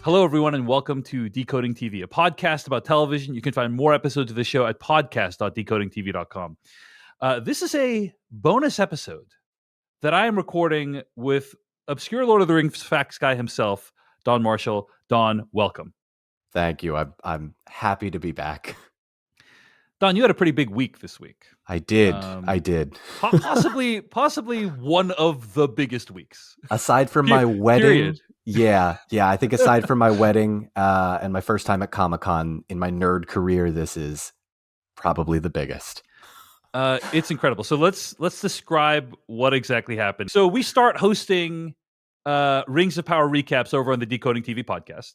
Hello, everyone, and welcome to Decoding TV, a podcast about television. You can find more episodes of the show at podcast.decodingtv.com. This is a bonus episode that I am recording with obscure Lord of the Rings facts guy himself, Don Marshall. Don, welcome. Thank you. I'm happy to be back. Don, you had a pretty big week this week. I did. Possibly one of the biggest weeks. Aside from my wedding. Yeah. I think aside from my wedding and my first time at Comic-Con in my nerd career, this is probably the biggest. It's incredible. So let's describe what exactly happened. So we start hosting Rings of Power recaps over on the Decoding TV podcast.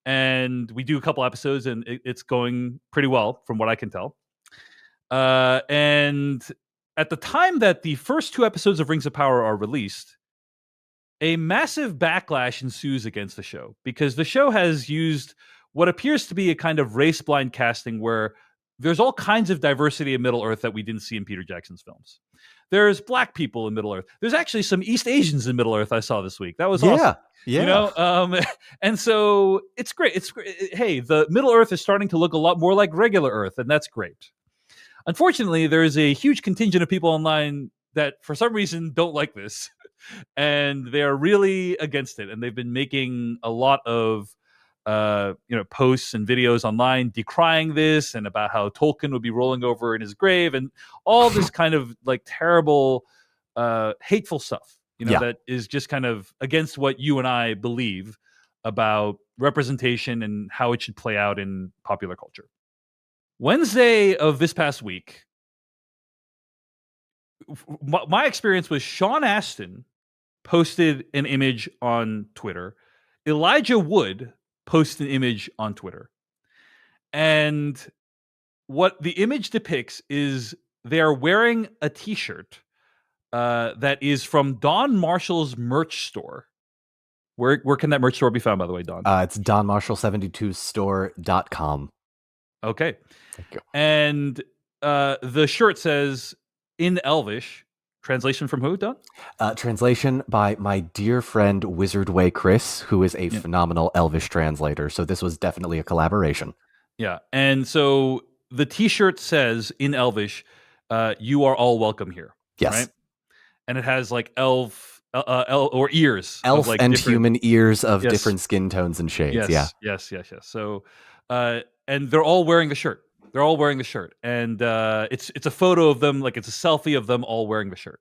And we do a couple episodes, and it's going pretty well from what I can tell. And at the time that the first two episodes of Rings of Power are released, a massive backlash ensues against the show because the show has used what appears to be a kind of race-blind casting where there's all kinds of diversity in Middle-earth that we didn't see in Peter Jackson's films. There's black people in Middle-earth. There's actually some East Asians in Middle-earth I saw this week. That was awesome. Yeah. You know, and so it's great. It's great. Hey, the Middle-earth is starting to look a lot more like regular Earth, and that's great. Unfortunately, there is a huge contingent of people online that, for some reason, don't like this, and they are really against it. And they've been making a lot of posts and videos online decrying this and about how Tolkien would be rolling over in his grave and all this kind of like terrible, hateful stuff, that is just kind of against what you and I believe about representation and how it should play out in popular culture. Wednesday of this past week, my experience was Sean Astin posted an image on Twitter. Elijah Wood posted an image on Twitter. And what the image depicts is they are wearing a t-shirt that is from Don Marshall's merch store. Where can that merch store be found, by the way, Don? It's donmarshall72store.com. Okay. Thank you. And the shirt says, in Elvish, translation from who, Don? Translation by my dear friend Wizard Way Chris, who is a phenomenal Elvish translator. So this was definitely a collaboration. Yeah. And so the t-shirt says, in Elvish, you are all welcome here. Yes. Right? And it has like elf or ears. Elf like and human ears of different skin tones and shades. Yes. So, and they're all wearing the shirt. And it's a photo of them, like it's a selfie of them all wearing the shirt.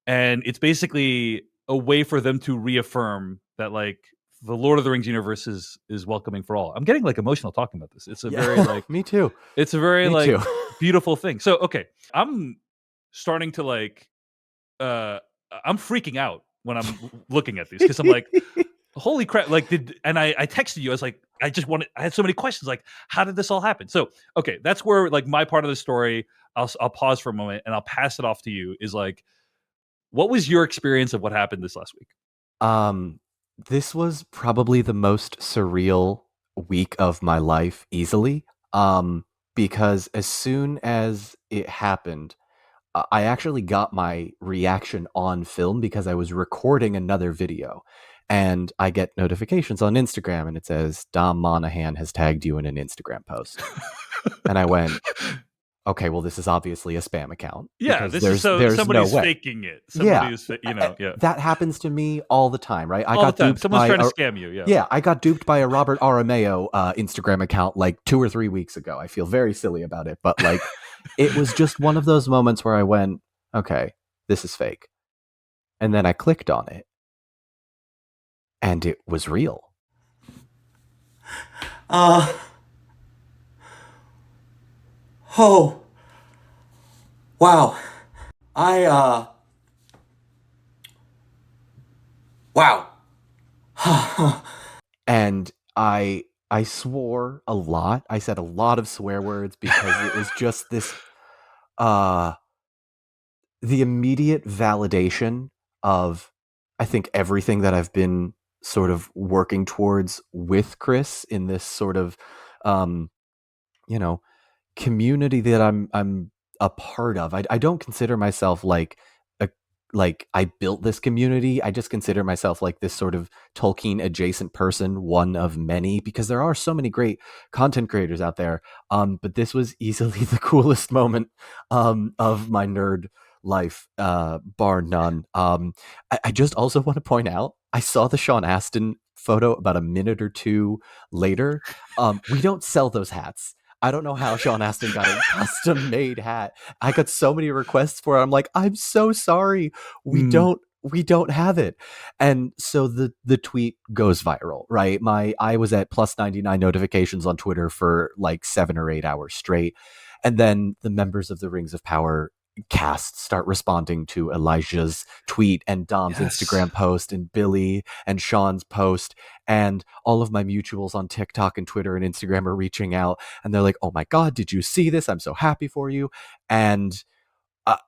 And it's basically a way for them to reaffirm that like the Lord of the Rings universe is welcoming for all. I'm getting like emotional talking about this. It's a very like me too. It's a very beautiful thing. So okay, I'm starting to like I'm freaking out when I'm looking at these because I'm like, holy crap! Like, I texted you. I was like, I had so many questions. Like, how did this all happen? So, okay, that's where like my part of the story. I'll pause for a moment and I'll pass it off to you. Is like, what was your experience of what happened this last week? This was probably the most surreal week of my life, easily. Because as soon as it happened, I actually got my reaction on film because I was recording another video. And I get notifications on Instagram and it says, Dom Monahan has tagged you in an Instagram post. And I went, okay, well, this is obviously a spam account. Yeah, there's somebody's faking it. That happens to me all the time, right? I got duped. Someone's trying to scam you. Yeah, I got duped by a Robert Aramayo Instagram account like 2 or 3 weeks ago. I feel very silly about it, but like it was just one of those moments where I went, okay, this is fake. And then I clicked on it. And it was real. Oh. Wow. Wow. And I swore a lot. I said a lot of swear words because it was just this the immediate validation of I think everything that I've been sort of working towards with Chris in this sort of community that I'm a part of. I don't consider myself like like I built this community. I just consider myself like this sort of Tolkien adjacent person, one of many, because there are so many great content creators out there. But this was easily the coolest moment of my nerd life, bar none. I just also want to point out, I saw the Sean Astin photo about a minute or two later. We don't sell those hats. I don't know how Sean Astin got a custom made hat. I got so many requests for it. I'm like, I'm so sorry. We don't have it. And so the tweet goes viral, right? I was at plus 99 notifications on Twitter for like 7 or 8 hours straight. And then the members of the Rings of Power cast start responding to Elijah's tweet and Dom's Instagram post and Billy and Sean's post, and all of my mutuals on TikTok and Twitter and Instagram are reaching out, and they're like, "Oh my God, did you see this? I'm so happy for you." And I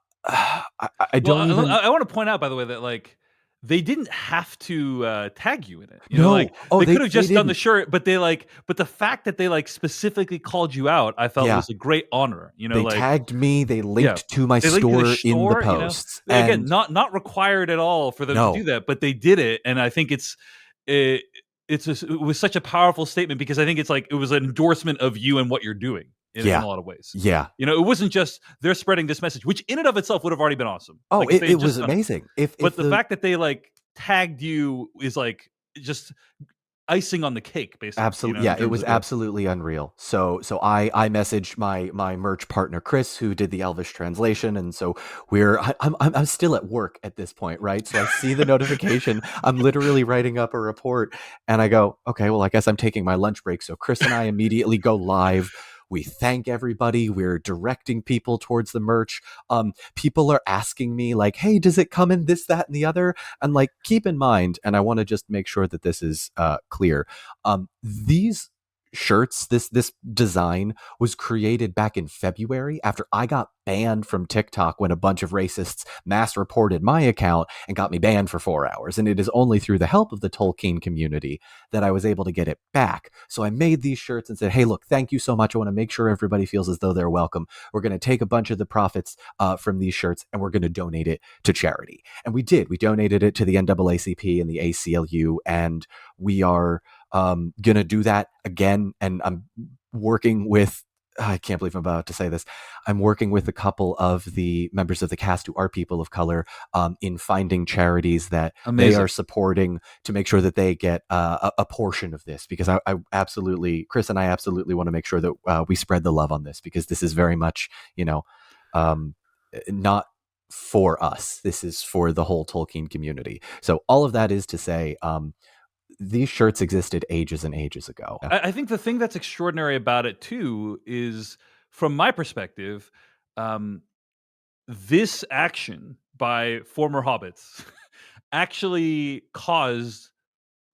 don't even. I want to point out, by the way, that like they didn't have to tag you in it. You No. know, like Oh, they could have just done the didn't. shirt, but the fact that they like specifically called you out, I felt Yeah. was a great honor. You know, They like tagged me. They linked to my they linked to store in the you know? posts. Again, And not required at all for them No. to do that, but they did it, and I think it was such a powerful statement because I think it's like it was an endorsement of you and what you're doing in a lot of ways. Yeah. You know, it wasn't just they're spreading this message, which in and of itself would have already been awesome. Oh, Like, if they had it just was done amazing. But the fact that they like tagged you is like just icing on the cake, basically. Absolutely, You know, yeah, it was absolutely unreal. So I messaged my merch partner Chris, who did the Elvish translation, and so I'm still at work at this point, right? So I see the notification. I'm literally writing up a report, and I go, okay, well, I guess I'm taking my lunch break. So Chris and I immediately go live. We thank everybody. We're directing people towards the merch. People are asking me like, hey, does it come in this, that, and the other? And like, keep in mind, and I want to just make sure that this is clear. These shirts, this design was created back in February after I got banned from TikTok when a bunch of racists mass reported my account and got me banned for 4 hours. And it is only through the help of the Tolkien community that I was able to get it back. So I made these shirts and said, hey, look, thank you so much. I want to make sure everybody feels as though they're welcome. We're going to take a bunch of the profits from these shirts and we're going to donate it to charity. And we did. We donated it to the NAACP and the ACLU, and we are gonna do that again. And I'm working with, I can't believe I'm about to say this, I'm working with a couple of the members of the cast who are people of color in finding charities that they are supporting to make sure that they get a portion of this, because I absolutely, Chris and I absolutely want to make sure that we spread the love on this, because this is very much, you know, not for us. This is for the whole Tolkien community. So all of that is to say, these shirts existed ages and ages ago. I think the thing that's extraordinary about it too is, from my perspective, this action by former Hobbits actually caused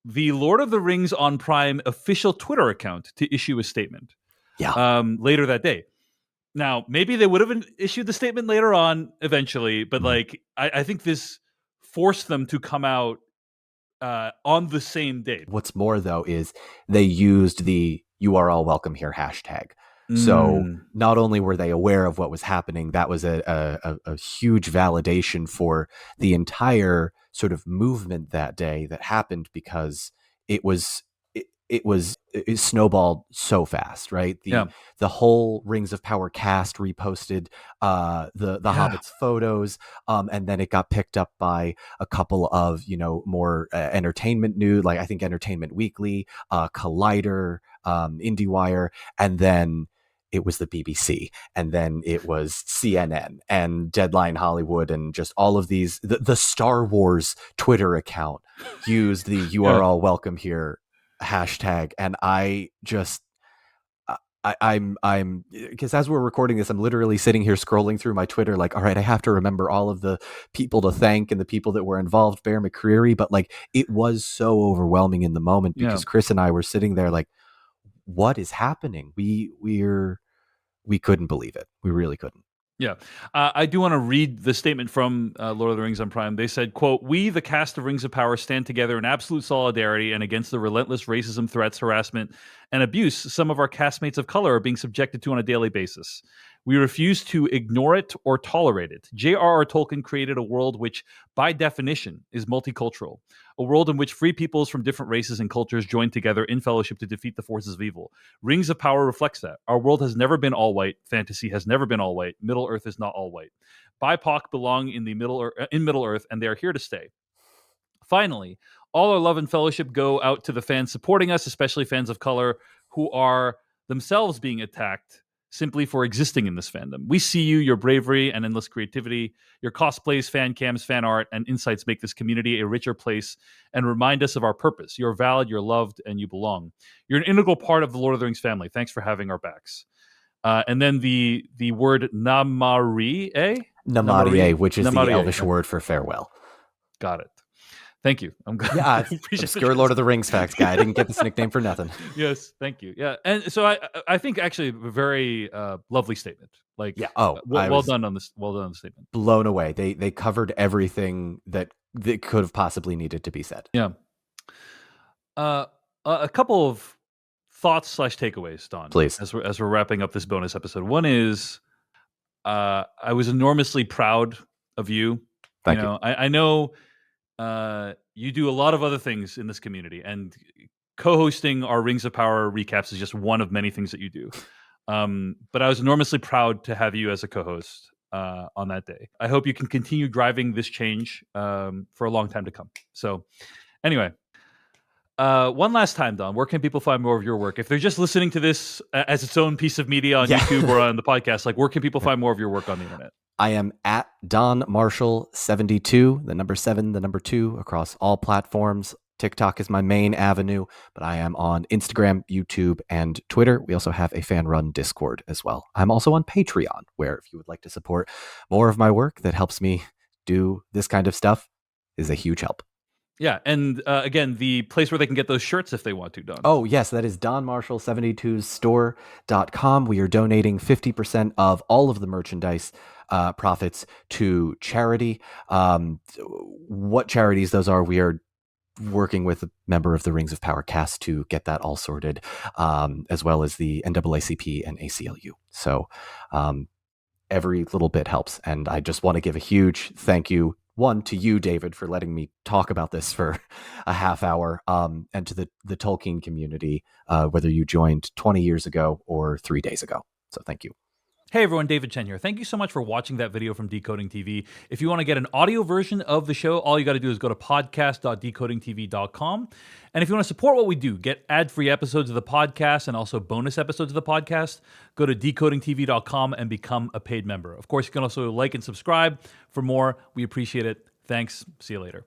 the Lord of the Rings on Prime official Twitter account to issue a statement. Later that day. Now, maybe they would have issued the statement later on eventually, but like I think this forced them to come out on the same day. What's more, though, is they used the "you are all welcome here" hashtag. So not only were they aware of what was happening, that was a huge validation for the entire sort of movement that day that happened, because it snowballed so fast, right? The whole Rings of Power cast reposted the Hobbits photos, and then it got picked up by a couple of, you know, more entertainment news, like I think Entertainment Weekly, Collider, IndieWire, and then it was the BBC, and then it was CNN and Deadline Hollywood, and just all of these. The Star Wars Twitter account used the "you are all welcome here" hashtag, and I just I'm because as we're recording this, I'm literally sitting here scrolling through my Twitter like, all right, I have to remember all of the people to thank and the people that were involved, Bear McCreary, but like it was so overwhelming in the moment, because Chris and I were sitting there like, what is happening? We couldn't believe it. We really couldn't. Yeah. I do want to read the statement from Lord of the Rings on Prime. They said, quote, "We, the cast of Rings of Power, stand together in absolute solidarity and against the relentless racism, threats, harassment, and abuse some of our castmates of color are being subjected to on a daily basis. We refuse to ignore it or tolerate it. J.R.R. Tolkien created a world which, by definition, is multicultural, a world in which free peoples from different races and cultures join together in fellowship to defeat the forces of evil. Rings of Power reflects that. Our world has never been all white. Fantasy has never been all white. Middle Earth is not all white. BIPOC belong in Middle Earth, and they are here to stay. Finally, all our love and fellowship go out to the fans supporting us, especially fans of color who are themselves being attacked simply for existing in this fandom. We see you, your bravery and endless creativity, your cosplays, fan cams, fan art, and insights make this community a richer place and remind us of our purpose. You're valid, you're loved, and you belong. You're an integral part of the Lord of the Rings family. Thanks for having our backs. And then the word Namarie, Namarie, which is Namarie, the Elvish word for farewell. Got it. Thank you. I'm glad. Yeah, obscure Lord of the Rings facts guy. I didn't get this nickname for nothing. Yes, thank you. Yeah, and so I think actually a very lovely statement. Like, Yeah. well done on this. Well done on the statement. Blown away. They covered everything that could have possibly needed to be said. Yeah. A couple of thoughts / takeaways, Don. Please. As we're wrapping up this bonus episode. One is, I was enormously proud of you. Thank you. I know. You do a lot of other things in this community, and co-hosting our Rings of Power recaps is just one of many things that you do. But I was enormously proud to have you as a co-host on that day. I hope you can continue driving this change for a long time to come. So anyway, one last time, Don, where can people find more of your work? If they're just listening to this as its own piece of media on YouTube or on the podcast, like, where can people find more of your work on the internet? I am at Don Marshall 72, the number 7, the number 2, across all platforms. TikTok is my main avenue, but I am on Instagram, YouTube, and Twitter. We also have a fan-run Discord as well. I'm also on Patreon, where if you would like to support more of my work that helps me do this kind of stuff, is a huge help. Yeah, and again, the place where they can get those shirts if they want to, Don. Oh, yes, that is donmarshall72's store.com. We are donating 50% of all of the merchandise profits to charity. What charities those are, we are working with a member of the Rings of Power cast to get that all sorted, as well as the NAACP and ACLU. So every little bit helps. And I just want to give a huge thank you, one, to you, David, for letting me talk about this for a half hour, and to the Tolkien community, whether you joined 20 years ago or 3 days ago. So thank you. Hey everyone, David Chen here. Thank you so much for watching that video from Decoding TV. If you want to get an audio version of the show, all you got to do is go to podcast.decodingtv.com. And if you want to support what we do, get ad-free episodes of the podcast and also bonus episodes of the podcast, go to decodingtv.com and become a paid member. Of course, you can also like and subscribe for more. We appreciate it. Thanks. See you later.